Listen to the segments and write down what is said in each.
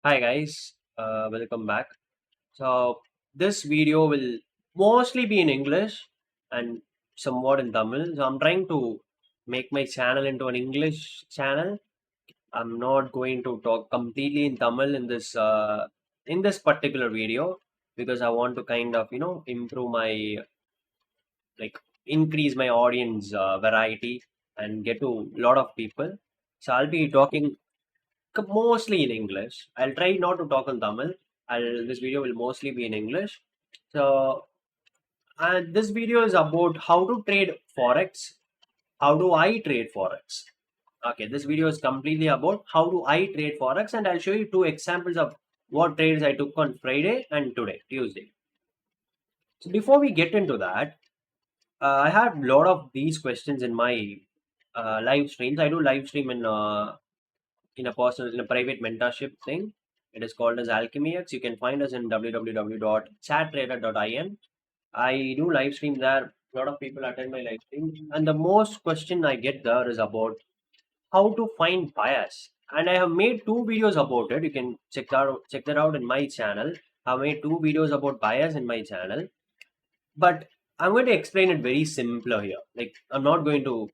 Hi guys, welcome back. So this video will mostly be in English and somewhat in Tamil. So I'm trying to make my channel into an English channel. I'm not going to talk completely in Tamil in this particular video because I want to kind of improve my like increase my audience variety and get to a lot of people. So I'll be talking mostly in English. I'll try not to talk in Tamil. This video will mostly be in English. So, and this video is about how to trade Forex. How do I trade Forex? Okay, this video is completely about how do I trade Forex, and I'll show you two examples of what trades I took on Friday and today, Tuesday. So before we get into that, I have a lot of these questions in my live streams. I do live stream in a private mentorship thing. It is called as AlchemyX. You can find us in www.chattrader.in. I do live stream there. A lot of people attend my live stream, and the most question I get there is about how to find buyers. And I have made two videos about it. You can check that out in my channel. I've made two videos about buyers in my channel, but I'm going to explain it very simpler here. Like I'm not going to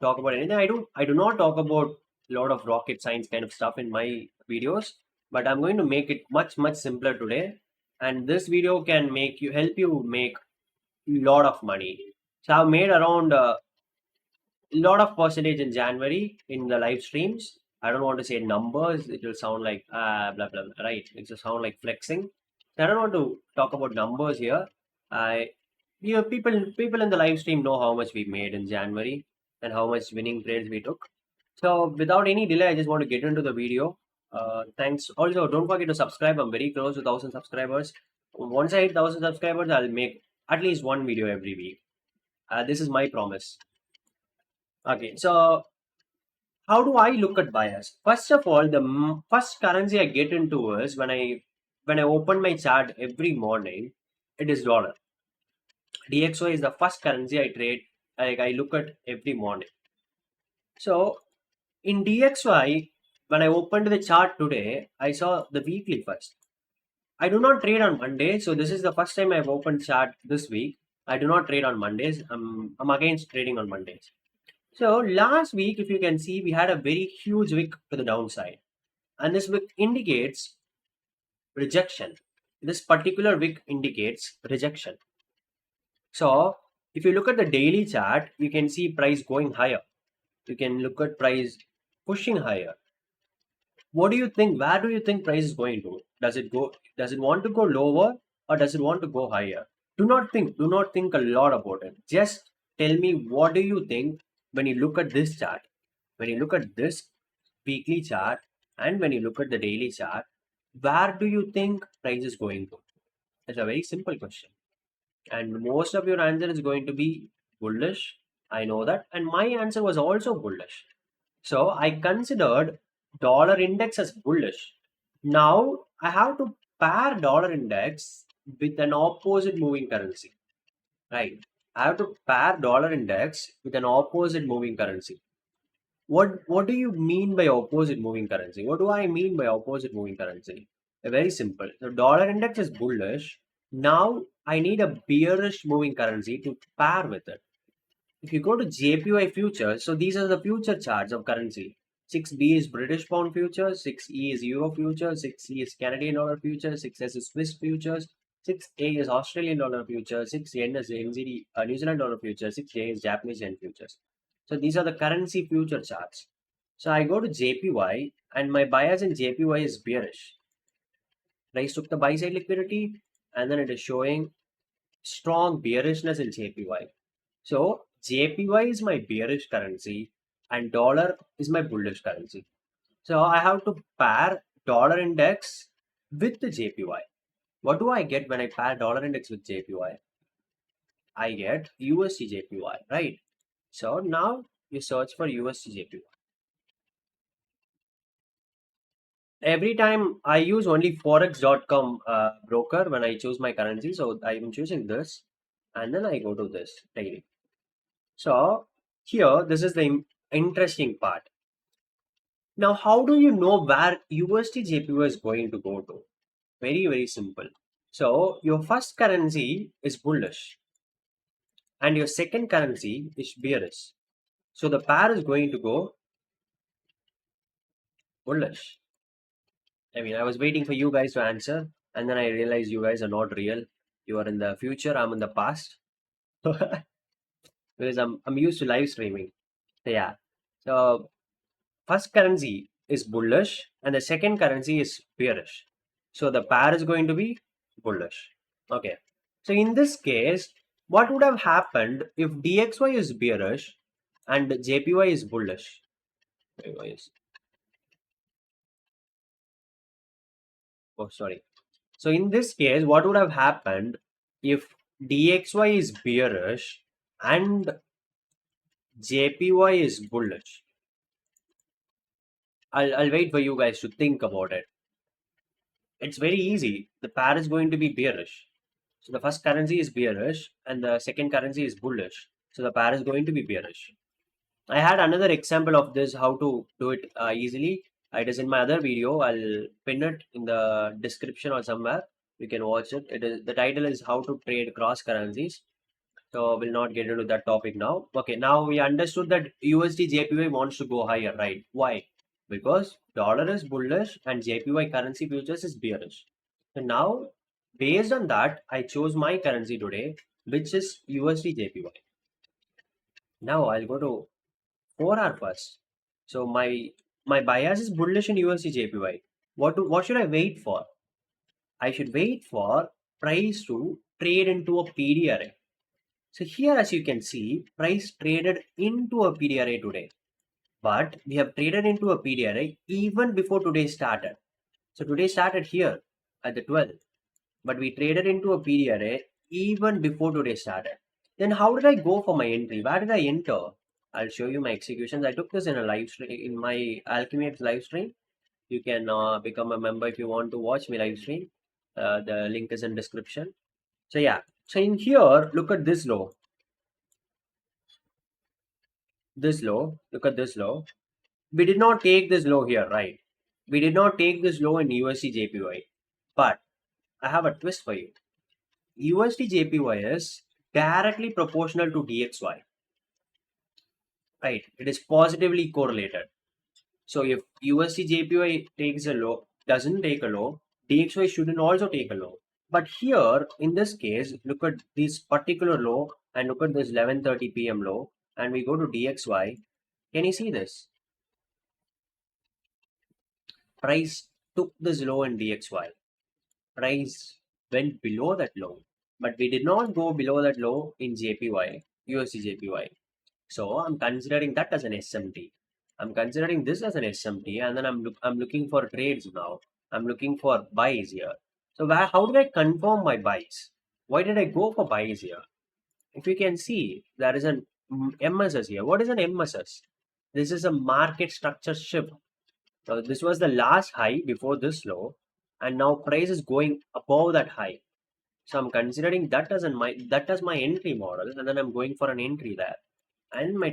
talk about anything. I do not talk about a lot of rocket science kind of stuff in my videos, but I'm going to make it much simpler today. And this video can help you make a lot of money. So I've made around a lot of percentage in January in the live streams. I don't want to say numbers; it will sound like blah blah blah. Right? It will sound like flexing. I don't want to talk about numbers here. I people in the live stream know how much we made in January and how much winning trades we took. So without any delay, I just want to get into the video. Thanks. Also, don't forget to subscribe. I'm very close to 1,000 subscribers. Once I hit 1,000 subscribers, I'll make at least one video every week. This is my promise. Okay, so how do I look at buyers? First of all, the first currency I get into is when I open my chart every morning. It is dollar. DXY is the first currency I trade. Like I look at every morning. So in DXY, when I opened the chart today, I saw the weekly first. I do not trade on Monday, so this is the first time I've opened chart this week. I do not trade on Mondays. I'm against trading on Mondays. So last week, if you can see, we had a very huge wick to the downside, and this wick indicates rejection. This particular wick indicates rejection. So if you look at the daily chart, you can see price going higher. You can look at price pushing higher. What do you think? Where do you think price is going to? Does it want to go lower or does it want to go higher? Do not think a lot about it. Just tell me what do you think when you look at this chart? When you look at this weekly chart and when you look at the daily chart, where do you think price is going to? It's a very simple question. And most of your answer is going to be bullish. I know that. And my answer was also bullish. So I considered dollar index as bullish. Now I have to pair dollar index with an opposite moving currency. Right. I have to pair dollar index with an opposite moving currency. What do you mean by opposite moving currency? What do I mean by opposite moving currency? Very simple. The dollar index is bullish. Now I need a bearish moving currency to pair with it. If you go to JPY futures, so these are the future charts of currency. 6B is British pound futures, 6E is Euro futures, 6C is Canadian dollar futures, 6S is Swiss futures, 6A is Australian dollar futures, 6N is NZD, New Zealand dollar futures, 6J is Japanese yen futures. So these are the currency future charts. So I go to JPY and my bias in JPY is bearish. Price took the buy side liquidity and then it is showing strong bearishness in JPY. So JPY is my bearish currency and dollar is my bullish currency. So I have to pair dollar index with the JPY. What do I get when I pair dollar index with JPY? I get USD JPY, right? So now you search for USD JPY. Every time I use only forex.com broker when I choose my currency. So I'm choosing this and then I go to this daily. So here, this is the interesting part. Now, how do you know where USD JPY is going to go to? Very, very simple. So, your first currency is bullish and your second currency is bearish. So, the pair is going to go bullish. I mean, I was waiting for you guys to answer, and then I realized you guys are not real. You are in the future, I'm in the past. Because I'm used to live streaming. So, yeah. So first currency is bullish and the second currency is bearish. So the pair is going to be bullish. Okay. So in this case, what would have happened if DXY is bearish and JPY is bullish? JPY is- Oh, sorry. So in this case, what would have happened if DXY is bearish and JPY is bullish? I'll wait for you guys to think about it. It's very easy. The pair is going to be bearish. So the first currency is bearish and the second currency is bullish. So the pair is going to be bearish. I had another example of this, how to do it easily. It is in my other video. I'll pin it in the description or somewhere. You can watch it. It is the title is how to trade cross currencies. So we'll not get into that topic now. Okay, now we understood that USD JPY wants to go higher, right? Why? Because dollar is bullish and JPY currency futures is bearish. So now, based on that, I chose my currency today, which is USD JPY. Now I'll go to 4 hour first. So my bias is bullish in USD JPY. What should I wait for? I should wait for price to trade into a PDRA. So here, as you can see, price traded into a PDRA today, but we have traded into a PDRA even before today started. So today started here at the 12th, but we traded into a PDRA even before today started. Then how did I go for my entry? Where did I enter? I'll show you my executions. I took this in a live stream in my Alchemy live stream. You can become a member if you want to watch me live stream. The link is in description. So yeah. So in here, look at this low. This low. Look at this low. We did not take this low here, right? We did not take this low in USD JPY. But I have a twist for you. USD JPY is directly proportional to DXY, right? It is positively correlated. So if USD JPY takes a low, doesn't take a low, DXY shouldn't also take a low. But here, in this case, look at this particular low and look at this 11:30 p.m. low, and we go to DXY. Can you see this? Price took this low in DXY. Price went below that low, but we did not go below that low in JPY, USD JPY. So I'm considering that as an SMT. I'm considering this as an SMT, and then I'm looking for trades now. I'm looking for buys here. So how did I confirm my buys? Why did I go for buys here? If you can see, there is an MSS here. What is an MSS? This is a market structure shift. So this was the last high before this low, and now price is going above that high. So I'm considering that as my entry model, and then I'm going for an entry there. And my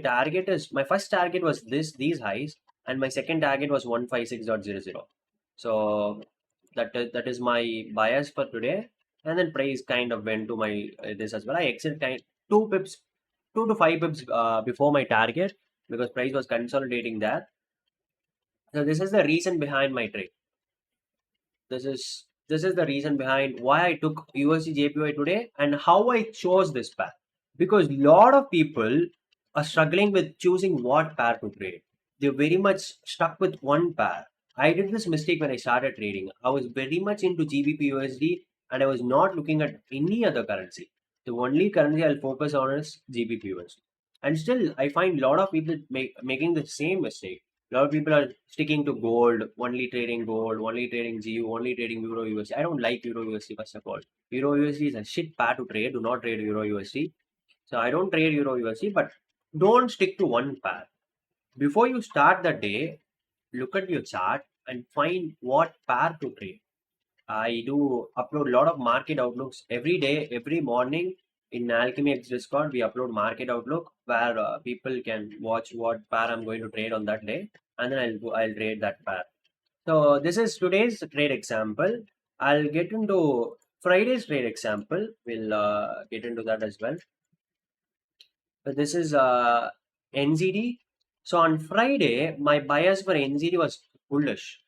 first target was these highs, and my second target was 156.00. So that is my bias for today. And then price kind of went to my this as well. I exit kind 2 pips, 2 to 5 pips before my target because price was consolidating there. So this is the reason behind my trade. This is the reason behind why I took USD JPY today and how I chose this pair. Because a lot of people are struggling with choosing what pair to trade. They're very much stuck with one pair. I did this mistake when I started trading. I was very much into GBP USD and I was not looking at any other currency. The only currency I'll focus on is GBP USD. And still, I find a lot of people making the same mistake. A lot of people are sticking to gold, only trading GU, only trading Euro USD. I don't like Euro USD first of all. Euro USD is a shit pair to trade. Do not trade Euro USD. So I don't trade Euro USD, but don't stick to one pair. Before you start the day, look at your chart and find what pair to trade. I do upload a lot of market outlooks every day, every morning in Alchemy X Discord. We upload market outlook where people can watch what pair I'm going to trade on that day. and then I'll trade that pair. So this is today's trade example. I'll get into Friday's trade example. We'll get into that as well. But this is NZD. So on Friday, my bias for NZD was bullish.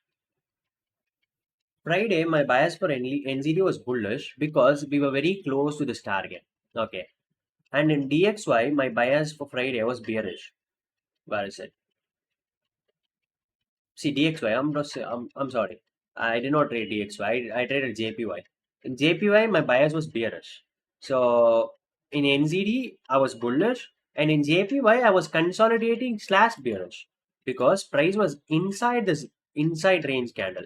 Friday, my bias for NZD was bullish because we were very close to this target. Okay. And in DXY, my bias for Friday was bearish. Where is it? See, DXY, I'm sorry. I did not trade DXY. I traded JPY. In JPY, my bias was bearish. So in NZD, I was bullish. And in JPY, I was consolidating slash bearish because price was inside this inside range candle.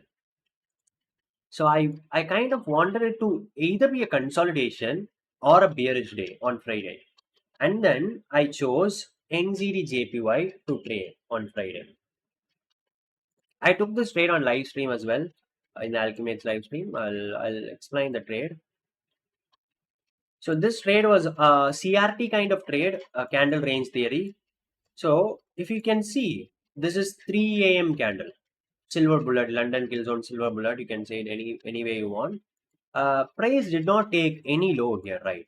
So I kind of wanted it to either be a consolidation or a bearish day on Friday. And then I chose NZD JPY to trade on Friday. I took this trade on live stream as well in the Alchemix live stream. I'll explain the trade. So this trade was a CRT kind of trade, a candle range theory. So if you can see, this is 3 a.m. candle, silver bullet, London kill zone silver bullet. You can say it any way you want. Price did not take any low here, right?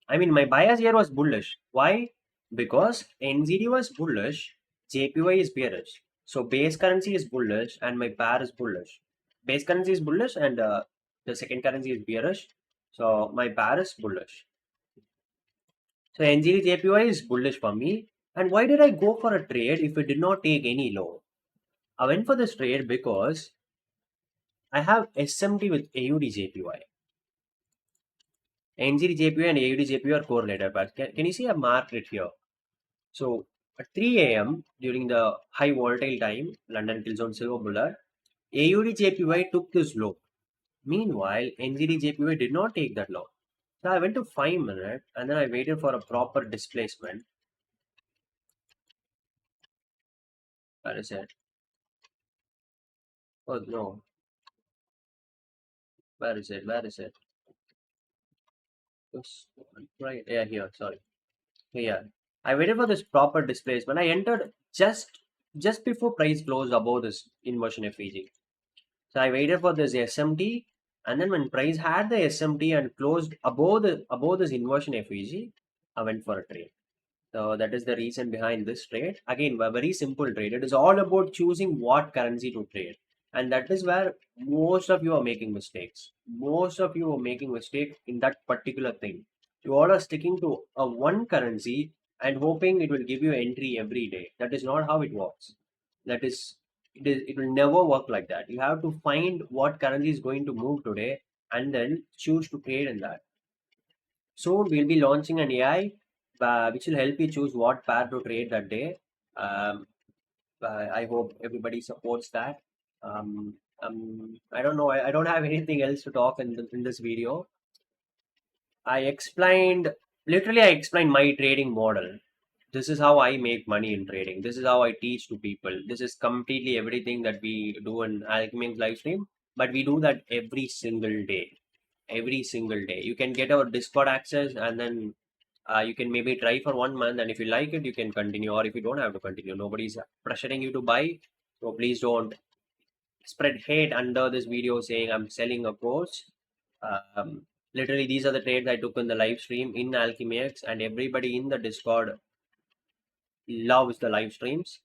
I mean, my bias here was bullish. Why? Because NZD was bullish, JPY is bearish. So base currency is bullish and my pair is bullish. Base currency is bullish and the second currency is bearish. So my pair is bullish. So NZD JPY is bullish for me. And why did I go for a trade if it did not take any low? I went for this trade because I have SMT with AUD JPY. NZD JPY and AUD JPY are correlated, but can you see I marked it here? So at 3 a.m. during the high volatile time, London kill zone silver bullet, AUD JPY took this low. Meanwhile, NZD JPY did not take that low. So I went to 5 minutes and then I waited for a proper displacement. Where is it? Oh no, where is it? Where is it? Oops. Right, yeah, here. Sorry, yeah. I waited for this proper displacement. I entered just before price closed above this inversion FEG. So I waited for this SMT, and then when price had the SMT and closed above this inversion FEG, I went for a trade. So that is the reason behind this trade. Again, a very simple trade. It is all about choosing what currency to trade, and that is where most of you are making mistakes. Most of you are making mistake in that particular thing. You all are sticking to a one currency and hoping it will give you entry every day. That is not how it works. That is it will never work like that. You have to find what currency is going to move today and then choose to trade in that. Soon we'll be launching an AI which will help you choose what pair to trade that day. Um, I hope everybody supports that. I don't know. I don't have anything else to talk in this video. I explained my trading model. This is how I make money in trading. This is how I teach to people. This is completely everything that we do in Alchemy's live stream, but we do that every single day. Every single day. You can get our Discord access and then you can maybe try for 1 month. And if you like it, you can continue, or if you don't have to continue, nobody's pressuring you to buy. So please don't spread hate under this video saying I'm selling a course. Literally, these are the trades I took in the live stream in Alchemix, and everybody in the Discord loves the live streams.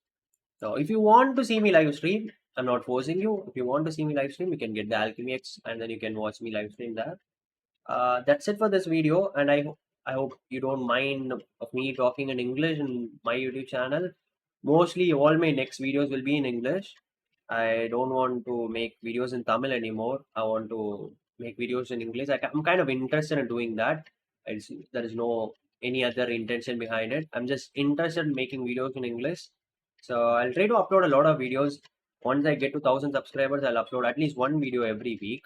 So if you want to see me live stream, I'm not forcing you. If you want to see me live stream, you can get the Alchemix and then you can watch me live stream there. That's it for this video, and I hope you don't mind of me talking in English in my YouTube channel. Mostly, all my next videos will be in English. I don't want to make videos in Tamil anymore. I want to make videos in English. I'm kind of interested in doing that. There is no any other intention behind it. I'm just interested in making videos in English. So I'll try to upload a lot of videos. Once I get to 1,000 subscribers, I'll upload at least one video every week.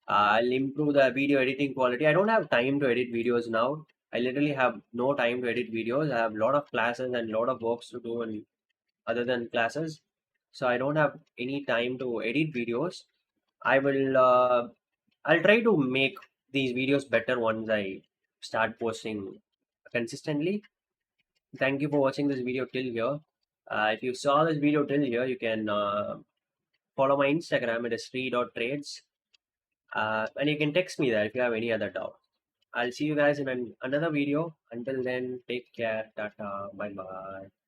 I'll improve the video editing quality. I don't have time to edit videos now. I literally have no time to edit videos. I have a lot of classes and a lot of works to do and other than classes. So I don't have any time to edit videos. I will I'll try to make these videos better once I start posting consistently. Thank you for watching this video till here. If you saw this video till here, you can follow my Instagram. It is free.trades. And you can text me there if you have any other doubt. I'll see you guys in another video. Until then, take care. Tata. Bye bye.